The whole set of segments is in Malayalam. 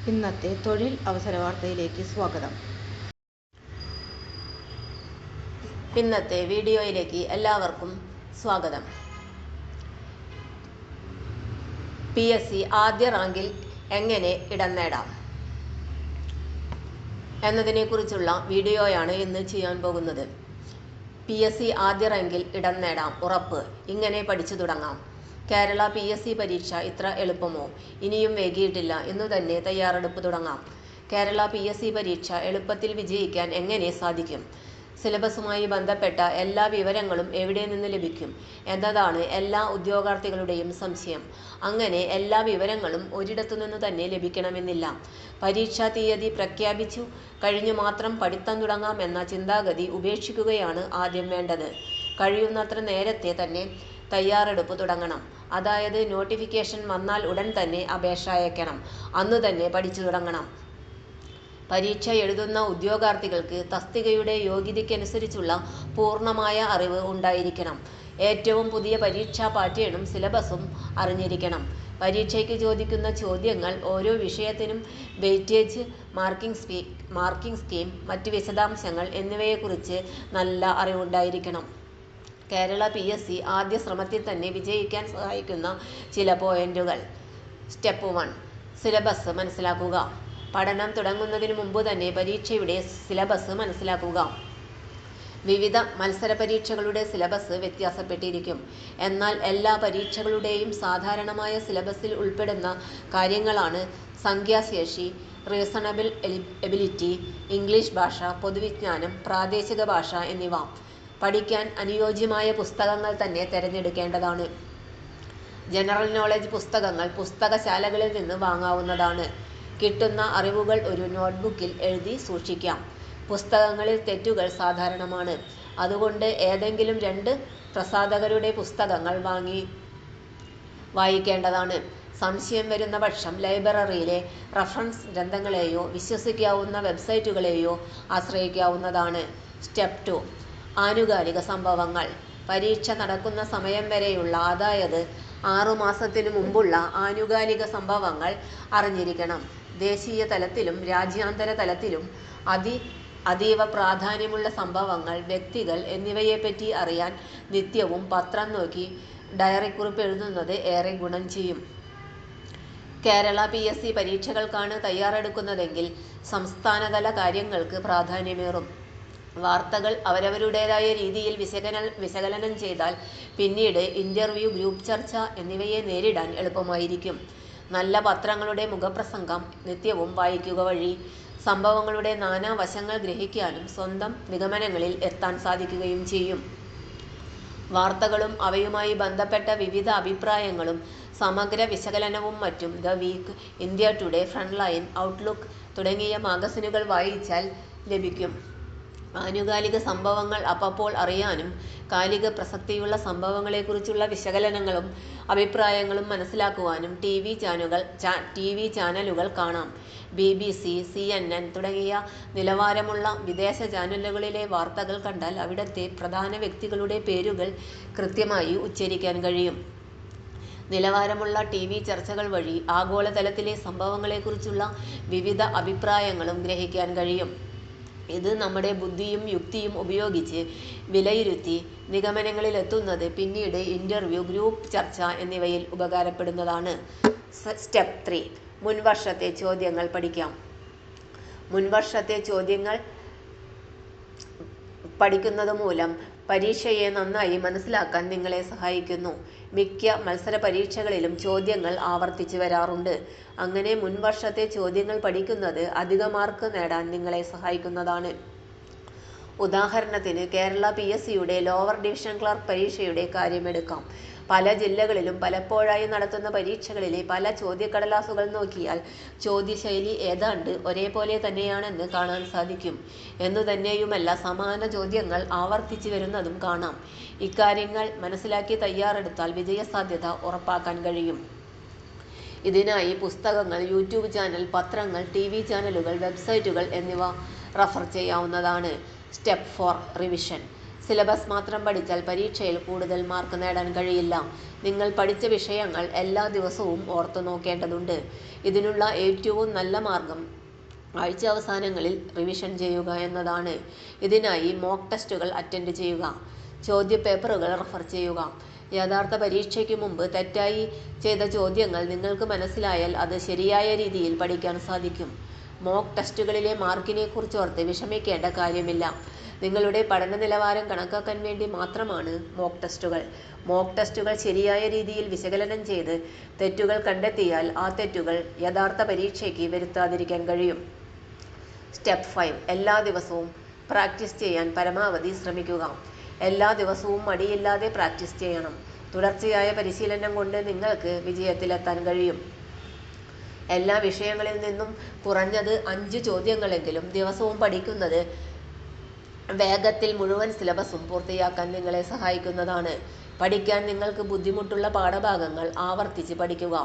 ഇന്നത്തെ തൊഴിൽ അവസര വാർത്തയിലേക്ക് സ്വാഗതം. ഇന്നത്തെ വീഡിയോയിലേക്ക് എല്ലാവർക്കും സ്വാഗതം. PSC ആദ്യ റാങ്കിൽ എങ്ങനെ ഇടം നേടാം എന്നതിനെക്കുറിച്ചുള്ള വീഡിയോയാണ് ഇന്ന് ചെയ്യാൻ പോകുന്നത്. PSC ആദ്യ റാങ്കിൽ ഇടം നേടാം, ഉറപ്പ്. ഇങ്ങനെ പഠിച്ചു തുടങ്ങാം. കേരള PSC പരീക്ഷ ഇത്ര എളുപ്പമോ? ഇനിയും വൈകിയിട്ടില്ല, ഇന്നു തന്നെ തയ്യാറെടുപ്പ് തുടങ്ങാം. കേരള PSC പരീക്ഷ എളുപ്പത്തിൽ വിജയിക്കാൻ എങ്ങനെ സാധിക്കും? സിലബസുമായി ബന്ധപ്പെട്ട എല്ലാ വിവരങ്ങളും എവിടെ നിന്ന് ലഭിക്കും എന്നതാണ് എല്ലാ ഉദ്യോഗാർത്ഥികളുടെയും സംശയം. അങ്ങനെ എല്ലാ വിവരങ്ങളും ഒരിടത്തു നിന്ന് തന്നെ ലഭിക്കണമെന്നില്ല. പരീക്ഷാ തീയതി പ്രഖ്യാപിച്ചു കഴിഞ്ഞു മാത്രം പഠിത്തം തുടങ്ങാം എന്ന ചിന്താഗതി ഉപേക്ഷിക്കുകയാണ് ആദ്യം വേണ്ടത്. കഴിയുന്നത്ര നേരത്തെ തന്നെ തയ്യാറെടുപ്പ് തുടങ്ങണം. അതായത് നോട്ടിഫിക്കേഷൻ വന്നാൽ ഉടൻ തന്നെ അപേക്ഷ അയക്കണം, അന്നു തന്നെ പഠിച്ചു തുടങ്ങണം. പരീക്ഷ എഴുതുന്ന ഉദ്യോഗാർത്ഥികൾക്ക് തസ്തികയുടെ യോഗ്യതയ്ക്കനുസരിച്ചുള്ള പൂർണ്ണമായ അറിവ് ഉണ്ടായിരിക്കണം. ഏറ്റവും പുതിയ പരീക്ഷാ പാറ്റേണും സിലബസും അറിഞ്ഞിരിക്കണം. പരീക്ഷയ്ക്ക് ചോദിക്കുന്ന ചോദ്യങ്ങൾ, ഓരോ വിഷയത്തിനും വെയിറ്റേജ്, മാർക്കിംഗ് സ്കീം, മറ്റ് വിശദാംശങ്ങൾ എന്നിവയെക്കുറിച്ച് നല്ല അറിവുണ്ടായിരിക്കണം. കേരള PSC ആദ്യ ശ്രമത്തിൽ തന്നെ വിജയിക്കാൻ സഹായിക്കുന്ന ചില പോയിന്റുകൾ. സ്റ്റെപ്പ് 1. സിലബസ് മനസ്സിലാക്കുക. പഠനം തുടങ്ങുന്നതിന് മുമ്പ് തന്നെ പരീക്ഷയുടെ സിലബസ് മനസ്സിലാക്കുക. വിവിധ മത്സര പരീക്ഷകളുടെ സിലബസ് വ്യത്യാസപ്പെട്ടിരിക്കും. എന്നാൽ എല്ലാ പരീക്ഷകളുടെയും സാധാരണമായ സിലബസിൽ ഉൾപ്പെടുന്ന കാര്യങ്ങളാണ് സംഖ്യാശേഷി, റീസണബിൾ എബിലിറ്റി, ഇംഗ്ലീഷ് ഭാഷ, പൊതുവിജ്ഞാനം, പ്രാദേശിക ഭാഷ എന്നിവ. പഠിക്കാൻ അനുയോജ്യമായ പുസ്തകങ്ങൾ തന്നെ തിരഞ്ഞെടുക്കേണ്ടതാണ്. ജനറൽ നോളജ് പുസ്തകങ്ങൾ പുസ്തകശാലകളിൽ നിന്ന് വാങ്ങാവുന്നതാണ്. കിട്ടുന്ന അറിവുകൾ ഒരു നോട്ട്ബുക്കിൽ എഴുതി സൂക്ഷിക്കാം. പുസ്തകങ്ങളിൽ തെറ്റുകൾ സാധാരണമാണ്. അതുകൊണ്ട് ഏതെങ്കിലും 2 പ്രസാധകരുടെ പുസ്തകങ്ങൾ വായിക്കേണ്ടതാണ്. സംശയം വരുന്ന പക്ഷം ലൈബ്രറിയിലെ റഫറൻസ് ഗ്രന്ഥങ്ങളെയോ വിശ്വസിക്കാവുന്ന വെബ്സൈറ്റുകളെയോ ആശ്രയിക്കാവുന്നതാണ്. സ്റ്റെപ്പ് 2. ആനുകാലിക സംഭവങ്ങൾ. പരീക്ഷ നടക്കുന്ന സമയം വരെയുള്ള, അതായത് 6 മാസത്തിനു മുമ്പുള്ള ആനുകാലിക സംഭവങ്ങൾ അറിഞ്ഞിരിക്കണം. ദേശീയ തലത്തിലും രാജ്യാന്തര തലത്തിലും അതീവ പ്രാധാന്യമുള്ള സംഭവങ്ങൾ, വ്യക്തികൾ എന്നിവയെപ്പറ്റി അറിയാൻ നിത്യവും പത്രം നോക്കി ഡയറിക്കുറിപ്പ് എഴുതുന്നത് ഏറെ ഗുണം ചെയ്യും. കേരള PSC പരീക്ഷകൾക്കാണ് തയ്യാറെടുക്കുന്നതെങ്കിൽ സംസ്ഥാനതല കാര്യങ്ങൾക്ക് പ്രാധാന്യമേറും. വാർത്തകൾ അവരവരുടേതായ രീതിയിൽ വിശകലനം ചെയ്താൽ പിന്നീട് ഇന്റർവ്യൂ, ഗ്രൂപ്പ് ചർച്ച എന്നിവയെ നേരിടാൻ എളുപ്പമായിരിക്കും. നല്ല പത്രങ്ങളുടെ മുഖപ്രസംഗം നിത്യവും വായിക്കുക വഴി സംഭവങ്ങളുടെ നാനാവശങ്ങൾ ഗ്രഹിക്കാനും സ്വന്തം നിഗമനങ്ങളിൽ എത്താൻ സാധിക്കുകയും ചെയ്യും. വാർത്തകളും അവയുമായി ബന്ധപ്പെട്ട വിവിധ അഭിപ്രായങ്ങളും സമഗ്ര വിശകലനവും മറ്റും the Week, India Today, Frontline, Outlook തുടങ്ങിയ മാഗസിനുകൾ വായിച്ചാൽ ലഭിക്കും. ആനുകാലിക സംഭവങ്ങൾ അപ്പപ്പോൾ അറിയാനും കാലിക പ്രസക്തിയുള്ള സംഭവങ്ങളെക്കുറിച്ചുള്ള വിശകലനങ്ങളും അഭിപ്രായങ്ങളും മനസ്സിലാക്കുവാനും TV ചാനലുകൾ കാണാം. BBC, CNN തുടങ്ങിയ നിലവാരമുള്ള വിദേശ ചാനലുകളിലെ വാർത്തകൾ കണ്ടാൽ അവിടത്തെ പ്രധാന വ്യക്തികളുടെ പേരുകൾ കൃത്യമായി ഉച്ചരിക്കാൻ കഴിയും. നിലവാരമുള്ള TV ചർച്ചകൾ വഴി ആഗോളതലത്തിലെ സംഭവങ്ങളെക്കുറിച്ചുള്ള വിവിധ അഭിപ്രായങ്ങളും ഗ്രഹിക്കാൻ കഴിയും. ഇത് നമ്മുടെ ബുദ്ധിയും യുക്തിയും ഉപയോഗിച്ച് വിലയിരുത്തി നിഗമനങ്ങളിലെത്തുന്നത് പിന്നീട് ഇന്റർവ്യൂ, ഗ്രൂപ്പ് ചർച്ച എന്നിവയിൽ ഉപകാരപ്പെടുന്നതാണ്. സ്റ്റെപ്പ് 3. മുൻവർഷത്തെ ചോദ്യങ്ങൾ പഠിക്കാം. മുൻവർഷത്തെ ചോദ്യങ്ങൾ പഠിക്കുന്നത് മൂലം പരീക്ഷയെ നന്നായി മനസ്സിലാക്കാൻ നിങ്ങളെ സഹായിക്കുന്നു. മിക്ക മത്സര പരീക്ഷകളിലും ചോദ്യങ്ങൾ ആവർത്തിച്ചു വരാറുണ്ട്. അങ്ങനെ മുൻവർഷത്തെ ചോദ്യങ്ങൾ പഠിക്കുന്നത് അധിക മാർക്ക് നേടാൻ നിങ്ങളെ സഹായിക്കുന്നതാണ്. ഉദാഹരണത്തിന് കേരള PSCയുടെ ലോവർ ഡിവിഷൻ ക്ലർക്ക് പരീക്ഷയുടെ കാര്യമെടുക്കാം. പല ജില്ലകളിലും പലപ്പോഴായി നടത്തുന്ന പരീക്ഷകളിലെ പല ചോദ്യക്കടലാസുകൾ നോക്കിയാൽ ചോദ്യശൈലി ഏതാണ്ട് ഒരേപോലെ തന്നെയാണെന്ന് കാണാൻ സാധിക്കും. എന്നുതന്നെയുമല്ല, സമാന ചോദ്യങ്ങൾ ആവർത്തിച്ചു വരുന്നതും കാണാം. ഇക്കാര്യങ്ങൾ മനസ്സിലാക്കി തയ്യാറെടുത്താൽ വിജയസാധ്യത ഉറപ്പാക്കാൻ കഴിയും. ഇതിനായി പുസ്തകങ്ങൾ, യൂട്യൂബ് ചാനൽ, പത്രങ്ങൾ, TV ചാനലുകൾ, വെബ്സൈറ്റുകൾ എന്നിവ റഫർ ചെയ്യാവുന്നതാണ്. സ്റ്റെപ്പ് 4. റിവിഷൻ. സിലബസ് മാത്രം പഠിച്ചാൽ പരീക്ഷയിൽ കൂടുതൽ മാർക്ക് നേടാൻ കഴിയില്ല. നിങ്ങൾ പഠിച്ച വിഷയങ്ങൾ എല്ലാ ദിവസവും ഓർത്തു നോക്കേണ്ടതുണ്ട്. ഇതിനുള്ള ഏറ്റവും നല്ല മാർഗം ആഴ്ച അവസാനങ്ങളിൽ റിവിഷൻ ചെയ്യുക എന്നതാണ്. ഇതിനായി മോക്ക് ടെസ്റ്റുകൾ അറ്റൻഡ് ചെയ്യുക, ചോദ്യപേപ്പറുകൾ റഫർ ചെയ്യുക. യഥാർത്ഥ പരീക്ഷയ്ക്ക് മുമ്പ് തെറ്റായി ചെയ്ത ചോദ്യങ്ങൾ നിങ്ങൾക്ക് മനസ്സിലായാൽ അത് ശരിയായ രീതിയിൽ പഠിക്കാൻ സാധിക്കും. മോക്ക് ടെസ്റ്റുകളിലെ മാർക്കിനെ കുറിച്ചോർത്ത് വിഷമിക്കേണ്ട കാര്യമില്ല. നിങ്ങളുടെ പഠന നിലവാരം കണക്കാക്കാൻ വേണ്ടി മാത്രമാണ് മോക്ക് ടെസ്റ്റുകൾ. മോക്ക് ടെസ്റ്റുകൾ ശരിയായ രീതിയിൽ വിശകലനം ചെയ്ത് തെറ്റുകൾ കണ്ടെത്തിയാൽ ആ തെറ്റുകൾ യഥാർത്ഥ പരീക്ഷയ്ക്ക് വരുത്താതിരിക്കാൻ കഴിയും. സ്റ്റെപ്പ് 5. എല്ലാ ദിവസവും പ്രാക്ടീസ് ചെയ്യാൻ പരമാവധി ശ്രമിക്കുക. എല്ലാ ദിവസവും മടിയില്ലാതെ പ്രാക്ടീസ് ചെയ്യണം. തുടർച്ചയായ പരിശീലനം കൊണ്ട് നിങ്ങൾക്ക് വിജയത്തിലെത്താൻ കഴിയും. എല്ലാ വിഷയങ്ങളിൽ നിന്നും കുറഞ്ഞത് 5 ചോദ്യങ്ങളെങ്കിലും ദിവസവും പഠിക്കുന്നത് വേഗത്തിൽ മുഴുവൻ സിലബസും പൂർത്തിയാക്കാൻ നിങ്ങളെ സഹായിക്കുന്നതാണ്. പഠിക്കാൻ നിങ്ങൾക്ക് ബുദ്ധിമുട്ടുള്ള പാഠഭാഗങ്ങൾ ആവർത്തിച്ച് പഠിക്കുക.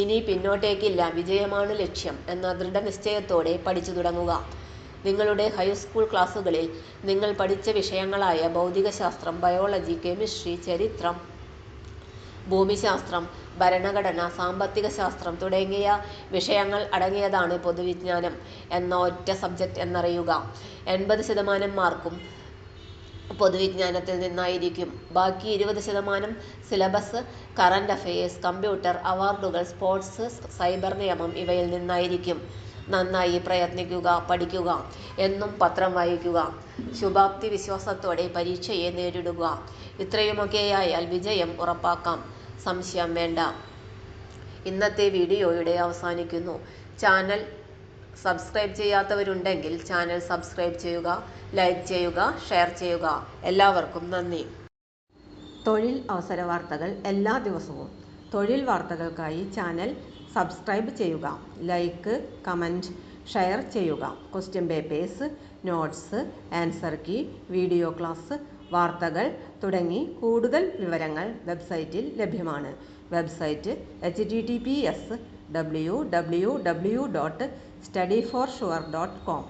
ഇനി പിന്നോട്ടേക്കില്ല, വിജയമാണ് ലക്ഷ്യം എന്ന ദൃഢനിശ്ചയത്തോടെ പഠിച്ചു തുടങ്ങുക. നിങ്ങളുടെ ഹൈസ്കൂൾ ക്ലാസ്സുകളിൽ നിങ്ങൾ പഠിച്ച വിഷയങ്ങളായ ഭൗതികശാസ്ത്രം, ബയോളജി, കെമിസ്ട്രി, ചരിത്രം, ഭൂമിശാസ്ത്രം, ഭരണഘടന, സാമ്പത്തിക ശാസ്ത്രം തുടങ്ങിയ വിഷയങ്ങൾ അടങ്ങിയതാണ് പൊതുവിജ്ഞാനം എന്ന ഒറ്റ സബ്ജക്റ്റ് എന്നറിയുക. 80% മാർക്കും പൊതുവിജ്ഞാനത്തിൽ നിന്നായിരിക്കും. ബാക്കി 20% സിലബസ്, കറന്റ് അഫയേഴ്സ്, കമ്പ്യൂട്ടർ, അവാർഡുകൾ, സ്പോർട്സ്, സൈബർ നിയമം ഇവയിൽ നിന്നായിരിക്കും. നന്നായി പ്രയത്നിക്കുക, പഠിക്കുക, എന്നും പത്രം വായിക്കുക. ശുഭാപ്തി വിശ്വാസത്തോടെ പരീക്ഷയെ നേരിടുക. ഇത്രയുമൊക്കെയായാൽ വിജയം ഉറപ്പാക്കാം, സംശയം വേണ്ട. ഇന്നത്തെ വീഡിയോയുടെ അവസാനിക്കുന്നു. ചാനൽ സബ്സ്ക്രൈബ് ചെയ്യാത്തവരുണ്ടെങ്കിൽ ചാനൽ സബ്സ്ക്രൈബ് ചെയ്യുക, ലൈക്ക് ചെയ്യുക, ഷെയർ ചെയ്യുക. എല്ലാവർക്കും നന്ദി. തൊഴിൽ അവസര വാർത്തകൾ എല്ലാ ദിവസവും. തൊഴിൽ വാർത്തകൾക്കായി ചാനൽ സബ്സ്ക്രൈബ് ചെയ്യുക, ലൈക്ക്, കമൻറ്റ്, ഷെയർ ചെയ്യുക. Question papers, notes, answer key, video class, വാർത്തകൾ തുടങ്ങി കൂടുതൽ വിവരങ്ങൾ വെബ്സൈറ്റിൽ ലഭ്യമാണ്. Website https://www.studyforsure.com